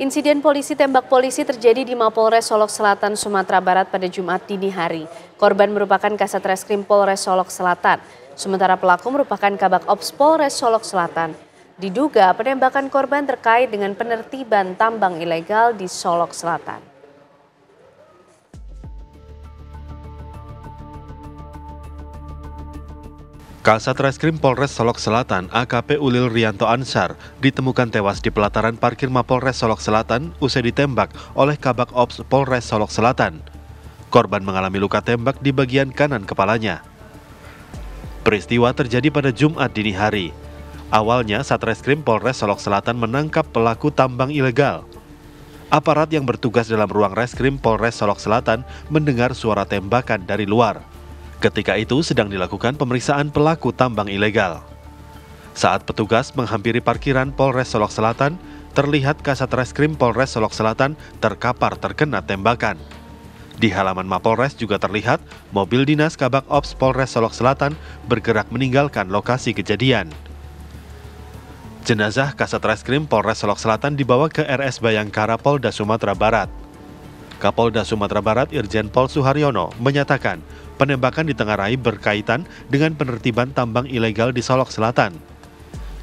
Insiden polisi tembak polisi terjadi di Mapolres Solok Selatan, Sumatera Barat pada Jumat dini hari. Korban merupakan Kasat Reskrim Polres Solok Selatan, sementara pelaku merupakan Kabak Ops Polres Solok Selatan. Diduga penembakan korban terkait dengan penertiban tambang ilegal di Solok Selatan. Kasat Reskrim Polres Solok Selatan AKP Ulil Rianto Ansar ditemukan tewas di pelataran parkir Mapolres Solok Selatan usai ditembak oleh Kabak Ops Polres Solok Selatan. Korban mengalami luka tembak di bagian kanan kepalanya. Peristiwa terjadi pada Jumat dini hari. Awalnya Satreskrim Polres Solok Selatan menangkap pelaku tambang ilegal. Aparat yang bertugas dalam ruang reskrim Polres Solok Selatan mendengar suara tembakan dari luar. Ketika itu sedang dilakukan pemeriksaan pelaku tambang ilegal. Saat petugas menghampiri parkiran Polres Solok Selatan, terlihat Kasat Reskrim Polres Solok Selatan terkapar terkena tembakan. Di halaman Mapolres juga terlihat mobil dinas Kabak Ops Polres Solok Selatan bergerak meninggalkan lokasi kejadian. Jenazah Kasat Reskrim Polres Solok Selatan dibawa ke RS Bayangkara Polda Sumatera Barat. Kapolda Sumatera Barat Irjen Pol Suharyono menyatakan penembakan di Tengarai berkaitan dengan penertiban tambang ilegal di Solok Selatan.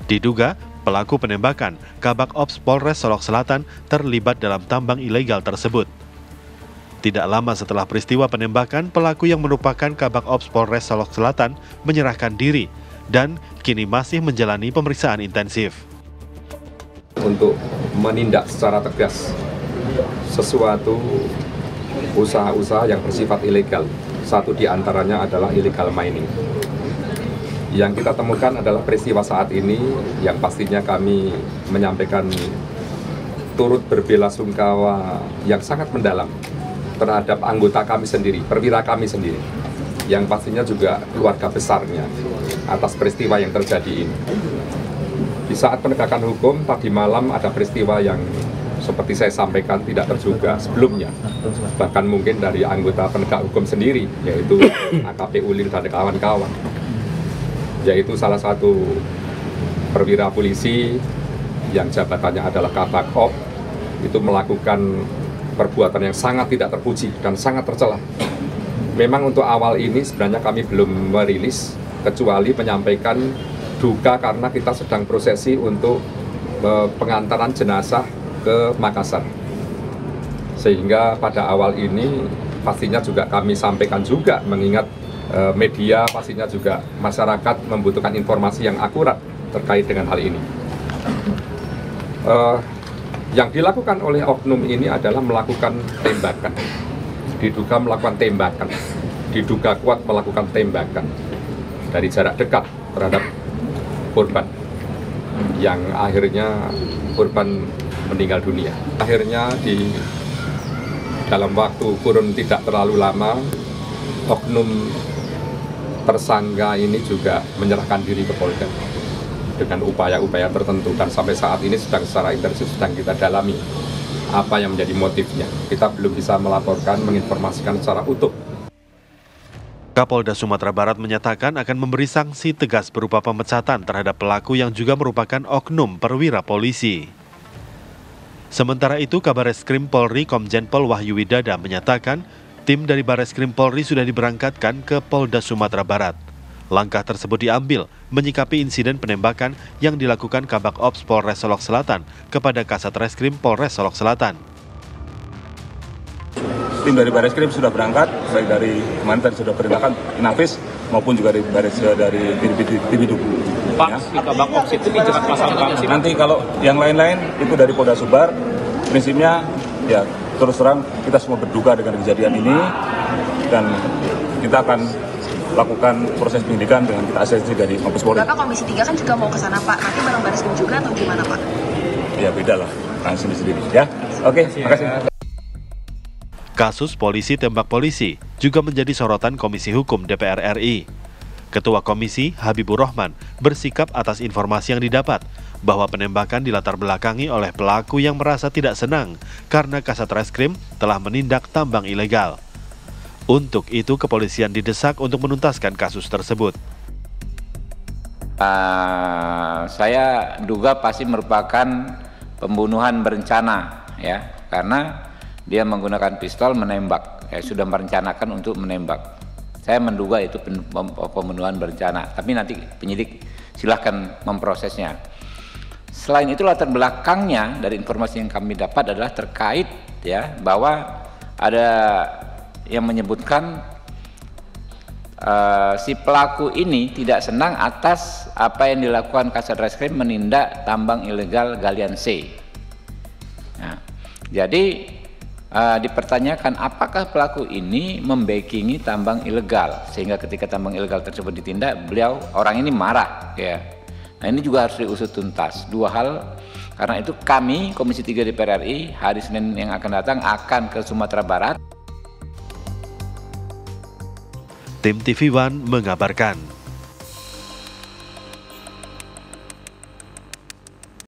Diduga pelaku penembakan Kabak Ops Polres Solok Selatan terlibat dalam tambang ilegal tersebut. Tidak lama setelah peristiwa penembakan, pelaku yang merupakan Kabak Ops Polres Solok Selatan menyerahkan diri dan kini masih menjalani pemeriksaan intensif. Untuk menindak secara tegas sesuatu usaha-usaha yang bersifat ilegal. Satu di antaranya adalah illegal mining. Yang kita temukan adalah peristiwa saat ini yang pastinya kami menyampaikan turut berbelasungkawa yang sangat mendalam terhadap anggota kami sendiri, perwira kami sendiri, yang pastinya juga keluarga besarnya atas peristiwa yang terjadi ini. Di saat penegakan hukum tadi malam ada peristiwa yang seperti saya sampaikan tidak terduga sebelumnya, bahkan mungkin dari anggota penegak hukum sendiri, yaitu AKP Ulil dan kawan-kawan, yaitu salah satu perwira polisi yang jabatannya adalah Kabak Ops, itu melakukan perbuatan yang sangat tidak terpuji dan sangat tercela. Memang untuk awal ini sebenarnya kami belum merilis, kecuali menyampaikan duka karena kita sedang prosesi untuk pengantaran jenazah ke Makassar, sehingga pada awal ini pastinya juga kami sampaikan juga, mengingat media pastinya juga masyarakat membutuhkan informasi yang akurat terkait dengan hal ini. Yang dilakukan oleh oknum ini adalah melakukan tembakan, diduga melakukan tembakan, diduga kuat melakukan tembakan dari jarak dekat terhadap korban, yang akhirnya korban meninggal dunia. Akhirnya di dalam waktu kurun tidak terlalu lama, oknum tersangka ini juga menyerahkan diri ke Polda dengan upaya-upaya tertentu, dan sampai saat ini secara intensif sedang kita dalami apa yang menjadi motifnya. Kita belum bisa melaporkan, menginformasikan secara utuh. Kapolda Sumatera Barat menyatakan akan memberi sanksi tegas berupa pemecatan terhadap pelaku yang juga merupakan oknum perwira polisi. Sementara itu, Kabareskrim Polri Komjen Pol Wahyu Widada menyatakan tim dari Bareskrim Polri sudah diberangkatkan ke Polda Sumatera Barat. Langkah tersebut diambil menyikapi insiden penembakan yang dilakukan Kabak Ops Polres Solok Selatan kepada Kasat Reskrim Polres Solok Selatan. Tim dari Bareskrim sudah berangkat, baik dari kemarin tadi sudah perintahkan Inavis maupun juga dari Tibiduk. Pak, ya. Di Kabak Ops itu dijerat pasal berapa sih? Nanti kalau yang lain-lain itu dari Polda Sumbar, prinsipnya ya terus terang kita semua berduka dengan kejadian ini, dan kita akan lakukan proses penyidikan dengan kita asistensi dari Mabes Polri. Bapak Komisi 3 kan juga mau ke sana Pak, nanti bareng Bareskrim juga atau gimana Pak? Ya beda lah, sendiri-sendiri ya. Oke, terima kasih. Kasus polisi tembak polisi juga menjadi sorotan Komisi Hukum DPR RI. Ketua Komisi Habibur Rahman bersikap atas informasi yang didapat bahwa penembakan dilatar belakangi oleh pelaku yang merasa tidak senang karena Kasat Reskrim telah menindak tambang ilegal. Untuk itu kepolisian didesak untuk menuntaskan kasus tersebut. Saya duga pasti merupakan pembunuhan berencana ya, karena dia menggunakan pistol menembak, ya, sudah merencanakan untuk menembak. Saya menduga itu pembunuhan berencana, tapi nanti penyidik silahkan memprosesnya. Selain itu latar belakangnya dari informasi yang kami dapat adalah terkait ya bahwa ada yang menyebutkan si pelaku ini tidak senang atas apa yang dilakukan Kasat Reskrim menindak tambang ilegal galian C. Nah, jadi dipertanyakan apakah pelaku ini membackingi tambang ilegal sehingga ketika tambang ilegal tersebut ditindak orang ini marah ya. Nah, ini juga harus diusut tuntas. Dua hal, karena itu kami Komisi 3 DPR RI hari Senin yang akan datang akan ke Sumatera Barat. Tim TV One mengabarkan.